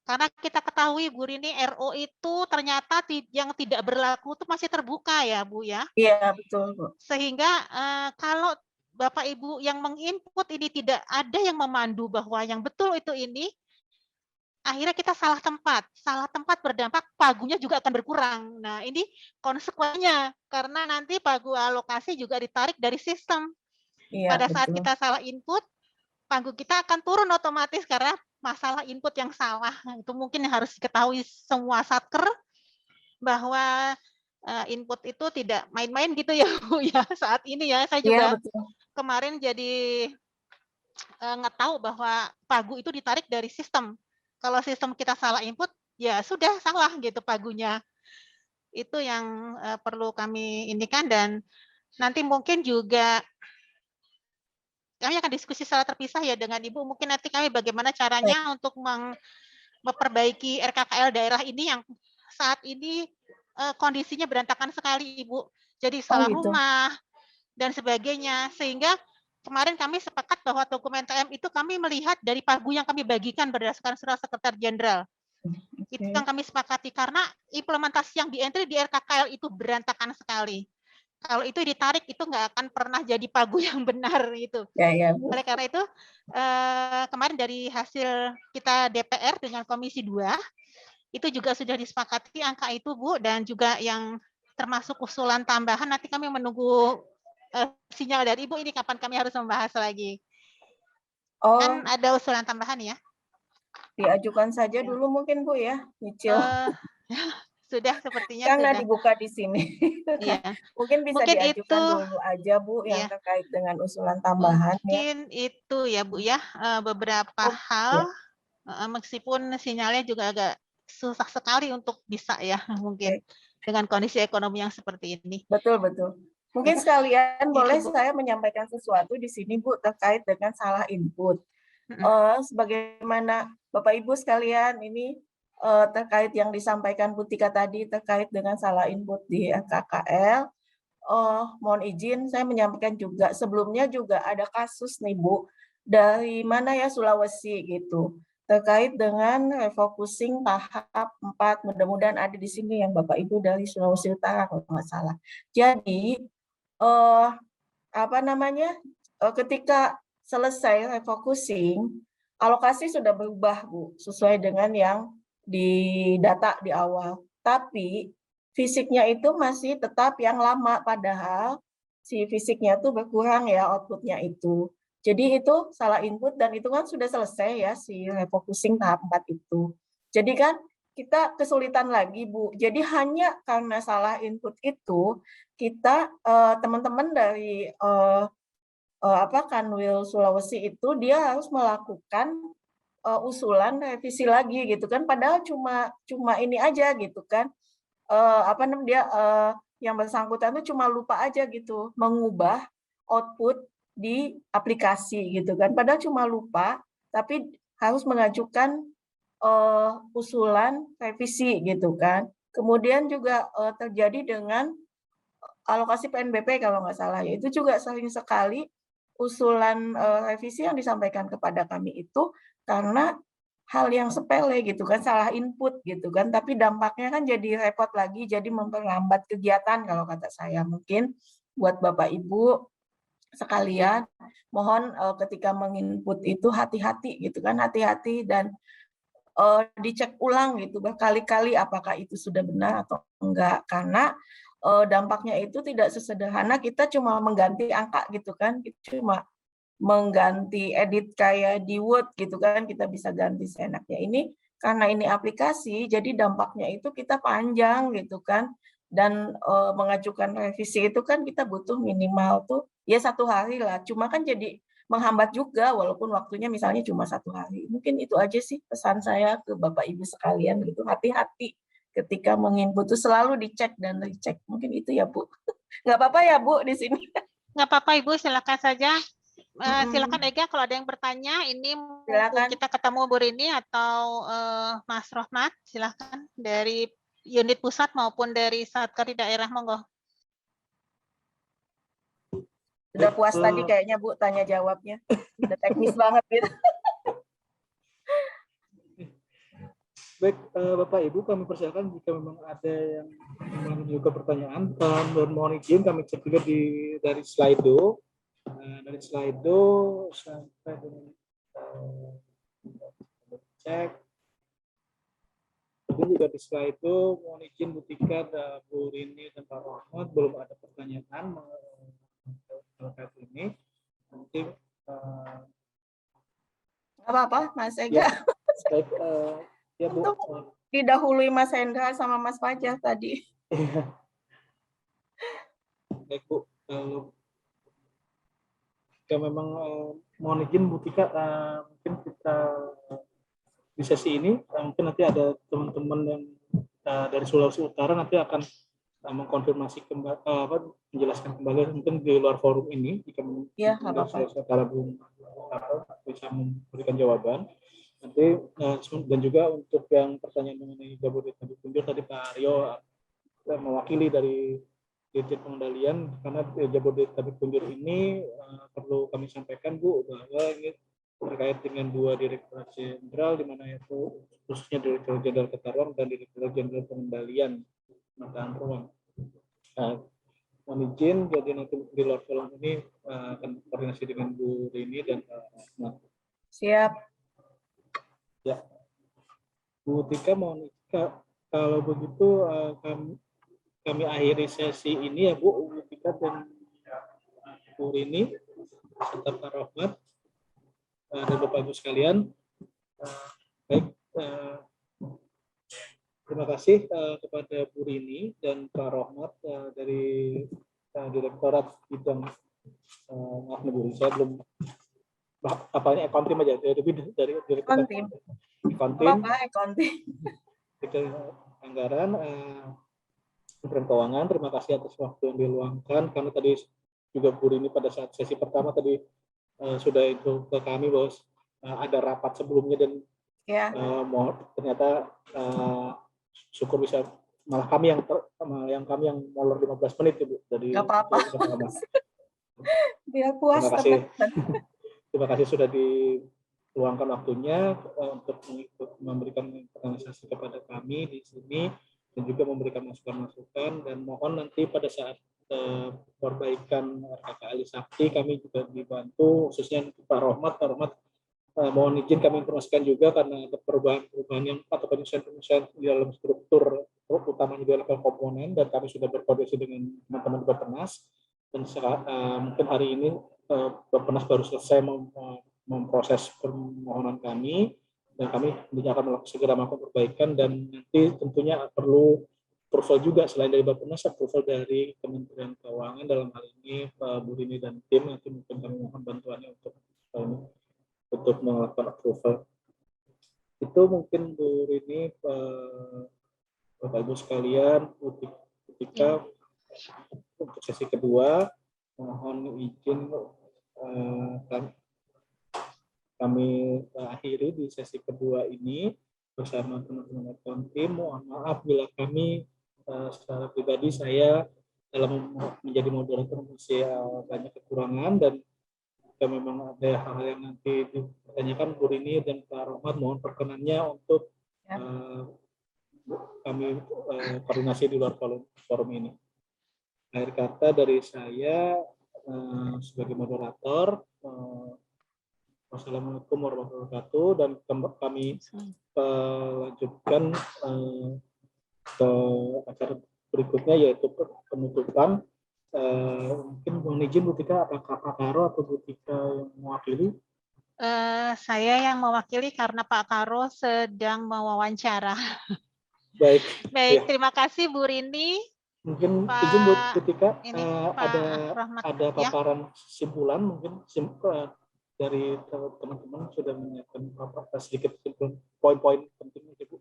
Karena kita ketahui Bu Rini, RO itu ternyata yang tidak berlaku itu masih terbuka ya Bu ya. Iya betul Bu. Sehingga kalau Bapak Ibu yang menginput ini tidak ada yang memandu bahwa yang betul itu ini, akhirnya kita salah tempat berdampak pagunya juga akan berkurang. Nah ini konsekuensinya, karena nanti pagu alokasi juga ditarik dari sistem. Pada saat kita salah input, pagu kita akan turun otomatis karena masalah input yang salah. Itu mungkin harus diketahui semua satker bahwa input itu tidak main-main gitu ya Bu ya. Saat ini ya saya juga kemarin jadi nggak tahu bahwa pagu itu ditarik dari sistem. Kalau sistem kita salah input, ya sudah salah gitu pagunya. Itu yang perlu kami indikan, dan nanti mungkin juga kami akan diskusi secara terpisah ya dengan Ibu. Mungkin nanti kami bagaimana caranya untuk memperbaiki RKKL daerah ini yang saat ini kondisinya berantakan sekali Ibu. Jadi salah rumah dan sebagainya. Sehingga kemarin kami sepakat bahwa dokumen TM itu kami melihat dari pagu yang kami bagikan berdasarkan surat Sekretariat Jenderal. Itu yang kami sepakati karena implementasi yang di-entry di RKKL itu berantakan sekali. Kalau itu ditarik itu nggak akan pernah jadi pagu yang benar itu. Oleh karena itu kemarin dari hasil kita DPR dengan Komisi 2 itu juga sudah disepakati angka itu Bu, dan juga yang termasuk usulan tambahan nanti kami menunggu sinyal dari Ibu ini kapan kami harus membahas lagi. Kan ada usulan tambahan ya? Diajukan saja dulu mungkin Bu ya, nyicil. Sudah sepertinya kan sudah dibuka di sini. Iya. Mungkin bisa mungkin diajukan itu, dulu aja Bu yang terkait dengan usulan tambahan. Mungkin itu ya Bu ya, beberapa hal meskipun sinyalnya juga agak susah sekali untuk bisa ya mungkin dengan kondisi ekonomi yang seperti ini. Betul. Mungkin sekalian boleh saya menyampaikan sesuatu di sini Bu terkait dengan salah input. Sebagaimana Bapak Ibu sekalian ini terkait yang disampaikan Bu Tika tadi terkait dengan salah input di RKKL. Mohon izin saya menyampaikan juga sebelumnya juga ada kasus nih Bu dari mana ya Sulawesi gitu terkait dengan refocusing tahap 4. Mudah-mudahan ada di sini yang Bapak Ibu dari Sulawesi Utara kalau nggak salah. Jadi ketika selesai refocusing, alokasi sudah berubah Bu sesuai dengan yang di data di awal. Tapi fisiknya itu masih tetap yang lama, padahal si fisiknya itu berkurang ya outputnya itu. Jadi itu salah input dan itu kan sudah selesai ya si refocusing tahap 4 itu. Jadi kan kita kesulitan lagi Bu. Jadi hanya karena salah input itu kita teman-teman dari Kanwil Sulawesi itu dia harus melakukan usulan revisi lagi gitu kan. Padahal cuma ini aja gitu kan. Yang bersangkutan itu cuma lupa aja gitu mengubah output di aplikasi gitu kan. Padahal cuma lupa, tapi harus mengajukan usulan revisi gitu kan. Kemudian juga terjadi dengan alokasi PNBP kalau nggak salah ya. Itu juga sering sekali usulan revisi yang disampaikan kepada kami itu karena hal yang sepele gitu kan, salah input gitu kan, tapi dampaknya kan jadi repot lagi, jadi memperlambat kegiatan kalau kata saya. Mungkin buat Bapak Ibu sekalian, mohon ketika menginput itu hati-hati gitu kan, hati-hati dan dicek ulang gitu berkali-kali apakah itu sudah benar atau enggak, karena dampaknya itu tidak sesederhana kita cuma mengganti angka gitu kan, kita cuma mengganti edit kayak di Word gitu kan, kita bisa ganti seenaknya. Ini karena ini aplikasi, jadi dampaknya itu kita panjang gitu kan, dan mengajukan revisi itu kan kita butuh minimal tuh ya 1 hari lah, cuma kan jadi menghambat juga walaupun waktunya misalnya cuma 1 hari. Mungkin itu aja sih pesan saya ke Bapak Ibu sekalian gitu, hati-hati ketika menginput itu selalu dicek dan dicek. Mungkin itu ya Bu. Nggak apa-apa ya Bu di sini. Nggak apa-apa Ibu, silakan saja. Silakan Ega kalau ada yang bertanya. Ini Silakan. kita ketemu Bu Rini atau Mas Rohmat, silakan dari unit pusat maupun dari Satker di daerah, monggo. Udah puas tadi kayaknya Bu tanya jawabnya. Udah teknis banget gitu. Baik, Bapak Ibu, kami persilakan jika memang ada yang juga pertanyaan, dan mohon izin kami cek juga dari Slido. Dari Slido sampai dengan cek. Tapi juga di Slido, mohon izin Bu Tika, Bu Rini, dan Pak Rahmat belum ada pertanyaan terkait ini. Nanti Nggak apa-apa, Mas Ega. ya, baik, ya Bu. Didahului Mas Hendra sama Mas Fajar tadi. Baik Bu, jika memang mohon izin Bu Tika, mungkin kita di sesi ini mungkin nanti ada teman-teman yang dari Sulawesi Utara nanti akan mengkonfirmasi kembali, menjelaskan kembali mungkin di luar forum ini jika ya, Sulawesi Utara belum bisa memberikan jawaban. Nanti dan juga untuk yang pertanyaan mengenai Jabodetabek Punjur tadi Pak Aryo mewakili dari Dirjen Pengendalian, karena Jabodetabek Punjur ini perlu kami sampaikan Bu bahwa ini terkait dengan 2 Direktorat Jenderal, di mana itu khususnya Direktur Jenderal Tata Ruang dan Direktur Jenderal Pengendalian Penataan Ruang. Mohon izin, jadi nanti di luar forum ini akan koordinasi dengan Bu Rini dan Pak. Siap. Ya, Bu Tika, mohon kalau begitu kami akhiri sesi ini ya Bu Tika dan Bu Rini serta Pak Rahmat dan Bapak Ibu sekalian. Baik, terima kasih kepada Bu Rini dan Pak Rahmat dari Direktorat Bidang maaf Bu, saya belum apalnya accounting aja dari Direktorat accounting anggaran Kementerian Keuangan. Terima kasih atas waktu yang diluangkan, karena tadi juga Bu Rini pada saat sesi pertama tadi sudah itu ke kami bahwa ada rapat sebelumnya dan ternyata syukur bisa malah kami yang molor 15 menit Bu dari. Nggak apa-apa. Biar puas. Terima kasih sudah diluangkan waktunya untuk memberikan informasi kepada kami di sini dan juga memberikan masukan-masukan, dan mohon nanti pada saat perbaikan RKKL Sakti kami juga dibantu, khususnya Pak Rahmat. Mohon izin kami informasikan juga karena ada perubahan yang atau penyesuaian di dalam struktur utamanya di level komponen, dan kami sudah berkoordinasi dengan teman-teman Bappenas dan mungkin hari ini Bappenas baru selesai memproses permohonan kami, dan kami akan segera melakukan perbaikan, dan nanti tentunya perlu approval juga selain dari Bappenas, approval dari Kementerian Keuangan dalam hal ini Pak Bu Rini dan tim. Nanti mungkin kami mohon bantuannya untuk melakukan approval. Itu mungkin Bu Rini, Bapak Ibu sekalian, ketika untuk sesi kedua mohon izin kami akhiri di sesi kedua ini bersama teman-teman tim. Mohon maaf bila kami secara pribadi saya dalam menjadi moderator masih banyak kekurangan, dan jika memang ada hal yang nanti ditanyakan Bu Rini dan Pak Rohmat, mohon perkenannya untuk kami koordinasi di luar forum ini. Akhir kata dari saya sebagai moderator, wassalamualaikum warahmatullahi wabarakatuh, dan kami lanjutkan ke acara berikutnya, yaitu penutupan. Mungkin mohon izin Bu Tika, apakah Pak Karo atau Bu Tika yang mewakili? Saya yang mewakili karena Pak Karo sedang mewawancara. Baik. Baik, Ya. Terima kasih Bu Rini. Mungkin Pak, izin Bu Tika, Rahmat, ada paparan simpulan mungkin dari teman-teman sudah menyiapkan sedikit simpulan poin-poin penting, Bu.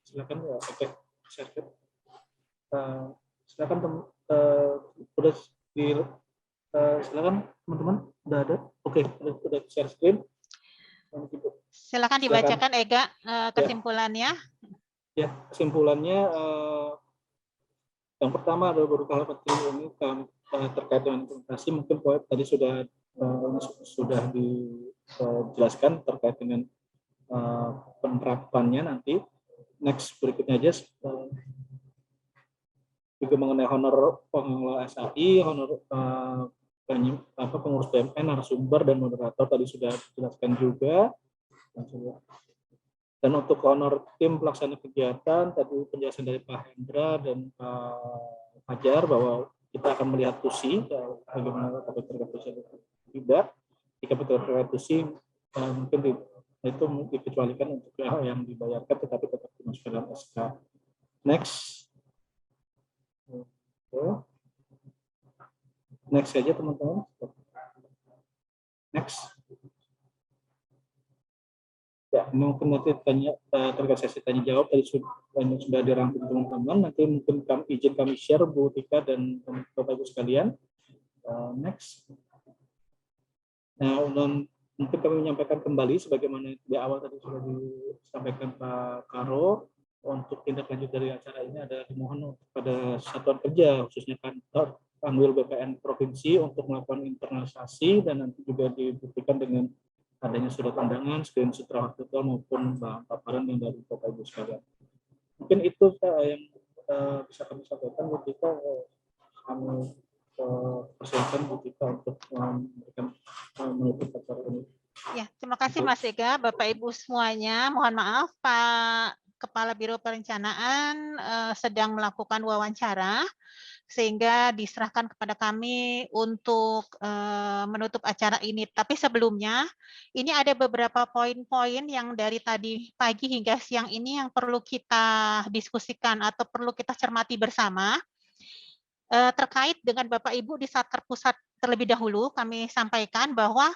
Silakan ya, oke. Silakan udah di silakan teman-teman, udah ada, oke, udah share screen. Silakan dibacakan Ega kesimpulannya. Ya, kesimpulannya yang pertama adalah beberapa hal penting ini terkait dengan implementasi. Mungkin tadi sudah dijelaskan terkait dengan penerapannya nanti. Next berikutnya aja juga mengenai honor pengelola SAI, honor pengurus BMN, narasumber dan moderator tadi sudah dijelaskan juga. Dan untuk honor tim pelaksana kegiatan tadi penjelasan dari Pak Hendra dan Pak Fajar bahwa kita akan melihat TUSI, bagaimana KPT TUSI tidak. Jika KPT TUSI mungkin itu dikecualikan untuk yang dibayarkan tetapi tetap dimasukkan dalam SK. Next. Next saja teman-teman. Next. Ya, mungkin nanti terkait sesi tanya jawab tadi sudah dirangkum teman-teman. Nanti mungkin izin kami share Bu Tika dan Bapak Ibu sekalian. Next. Nah, mungkin kami menyampaikan kembali sebagaimana di awal tadi sudah disampaikan Pak Karo, untuk tindak lanjut dari acara ini adalah dimohon kepada satuan kerja khususnya kantor Panwil BPN Provinsi untuk melakukan internalisasi, dan nanti juga dibuktikan dengan adanya surat undangan, screenshot virtual maupun bahan paparan yang dari Bapak Ibu sekalian. Mungkin itu yang bisa kami sampaikan. Bu Tika, kami persilakan Bu Tika untuk memberikan menutup acara ini. Ya, terima kasih Mas Ega, Bapak Ibu semuanya. Mohon maaf Pak Kepala Biro Perencanaan sedang melakukan wawancara sehingga diserahkan kepada kami untuk menutup acara ini. Tapi sebelumnya, ini ada beberapa poin-poin yang dari tadi pagi hingga siang ini yang perlu kita diskusikan atau perlu kita cermati bersama. Terkait dengan Bapak Ibu di Satker Pusat terlebih dahulu, kami sampaikan bahwa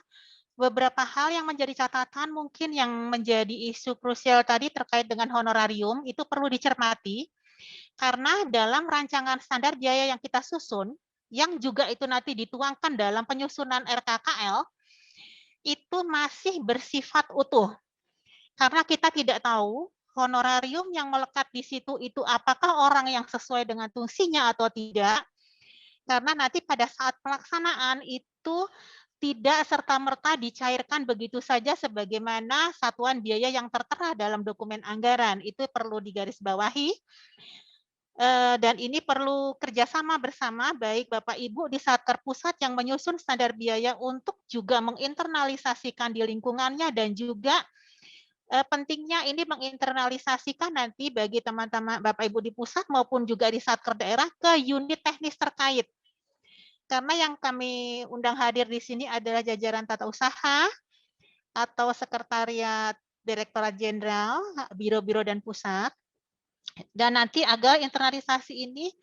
beberapa hal yang menjadi catatan mungkin yang menjadi isu krusial tadi terkait dengan honorarium itu perlu dicermati. Karena dalam rancangan standar biaya yang kita susun, yang juga itu nanti dituangkan dalam penyusunan RKKL, itu masih bersifat utuh. Karena kita tidak tahu honorarium yang melekat di situ itu apakah orang yang sesuai dengan fungsinya atau tidak. Karena nanti pada saat pelaksanaan itu tidak serta-merta dicairkan begitu saja sebagaimana satuan biaya yang tertera dalam dokumen anggaran. Itu perlu digarisbawahi. Dan ini perlu kerjasama bersama baik Bapak Ibu di Satker Pusat yang menyusun standar biaya untuk juga menginternalisasikan di lingkungannya dan juga pentingnya ini menginternalisasikan nanti bagi teman-teman Bapak Ibu di pusat maupun juga di Satker daerah ke unit teknis terkait. Karena yang kami undang hadir di sini adalah jajaran tata usaha atau sekretariat Direktorat Jenderal, biro-biro dan pusat. Dan nanti agar internalisasi ini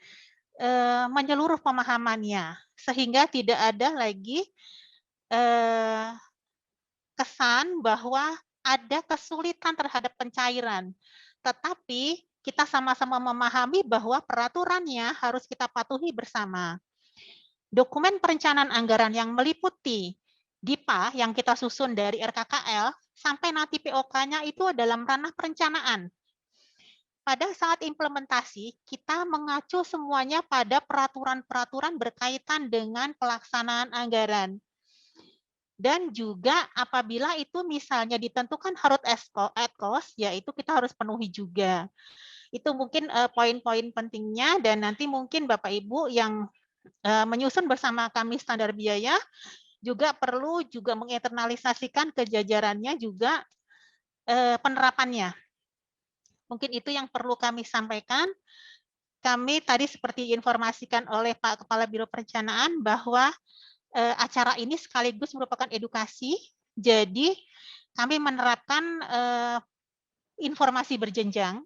menyeluruh pemahamannya sehingga tidak ada lagi kesan bahwa ada kesulitan terhadap pencairan. Tetapi kita sama-sama memahami bahwa peraturannya harus kita patuhi bersama. Dokumen perencanaan anggaran yang meliputi DIPA yang kita susun dari RKKL sampai nanti POK-nya itu dalam ranah perencanaan. Pada saat implementasi, kita mengacu semuanya pada peraturan-peraturan berkaitan dengan pelaksanaan anggaran. Dan juga apabila itu misalnya ditentukan harus at cost, yaitu kita harus penuhi juga. Itu mungkin poin-poin pentingnya, dan nanti mungkin Bapak Ibu yang menyusun bersama kami standar biaya juga perlu juga menginternalisasikan ke jajarannya juga penerapannya. Mungkin itu yang perlu kami sampaikan. Kami tadi seperti diinformasikan oleh Pak Kepala Biro Perencanaan bahwa acara ini sekaligus merupakan edukasi. Jadi kami menerapkan informasi berjenjang,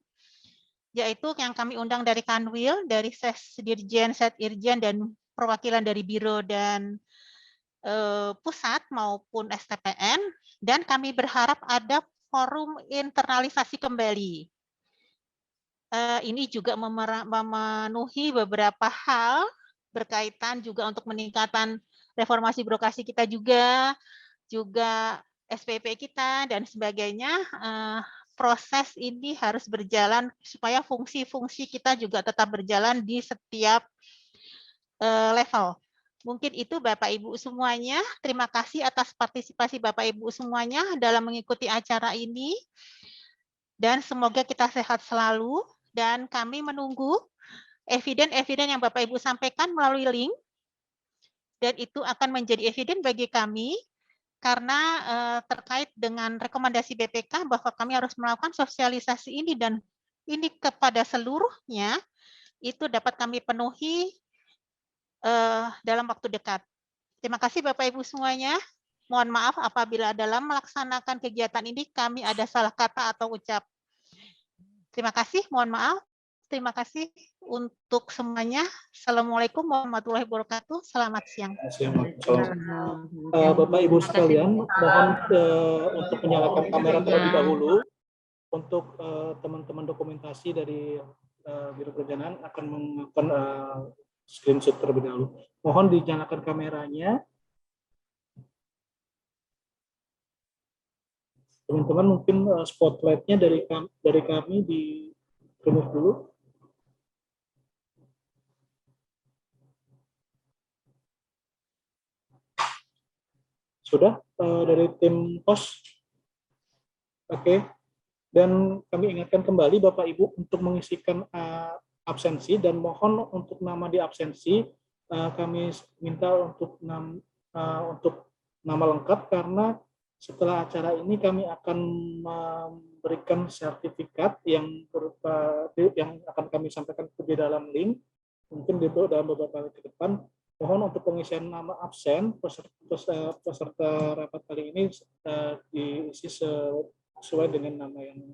yaitu yang kami undang dari Kanwil, dari Dirjen, Setirjen, dan perwakilan dari Biro dan pusat maupun STPN, dan kami berharap ada forum internalisasi kembali. Ini juga memenuhi beberapa hal berkaitan juga untuk meningkatkan reformasi birokrasi kita juga SPP kita dan sebagainya. Proses ini harus berjalan supaya fungsi-fungsi kita juga tetap berjalan di setiap level. Mungkin itu Bapak Ibu semuanya. Terima kasih atas partisipasi Bapak Ibu semuanya dalam mengikuti acara ini. Dan semoga kita sehat selalu. Dan kami menunggu eviden-eviden yang Bapak Ibu sampaikan melalui link. Dan itu akan menjadi eviden bagi kami karena terkait dengan rekomendasi BPK bahwa kami harus melakukan sosialisasi ini, dan ini kepada seluruhnya itu dapat kami penuhi dalam waktu dekat. Terima kasih Bapak Ibu semuanya. Mohon maaf apabila dalam melaksanakan kegiatan ini kami ada salah kata atau ucap. Terima kasih, mohon maaf. Terima kasih untuk semuanya. Assalamualaikum warahmatullahi wabarakatuh. Selamat siang. Bapak Ibu sekalian, mohon untuk menyalakan kamera terlebih dahulu. Untuk teman-teman dokumentasi dari Biro Perencanaan akan melakukan screenshot terlebih dahulu. Mohon dinyalakan kameranya. Teman-teman mungkin spotlightnya dari kami di remove dulu. Sudah dari tim host. Oke. Dan kami ingatkan kembali Bapak Ibu untuk mengisikan absensi, dan mohon untuk nama di absensi kami minta untuk nama lengkap, karena setelah acara ini kami akan memberikan sertifikat yang akan kami sampaikan di dalam link, mungkin dalam beberapa hari ke depan. Mohon untuk pengisian nama absen peserta rapat kali ini diisi sesuai dengan nama yang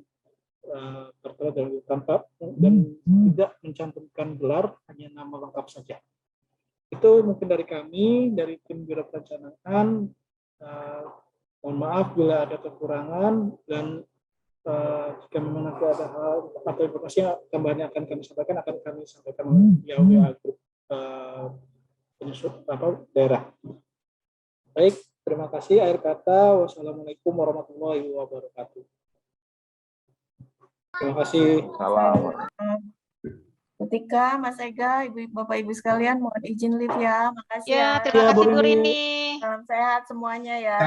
tertera dari tanpa dan tidak mencantumkan gelar, hanya nama lengkap saja. Itu mungkin dari kami, dari tim Biro Perencanaan. Mohon maaf bila ada kekurangan, dan jika memang nanti ada hal atau informasi yang tambahannya akan kami sampaikan via WA grup penyusun daerah. Baik, terima kasih. Akhir kata, wassalamualaikum warahmatullahi wabarakatuh. Terima kasih. Salam. Ketika Mas Ega, Bapak Ibu sekalian, mohon izin live ya. Makasih ya. Terima kasih Bu Rini. Salam sehat semuanya ya.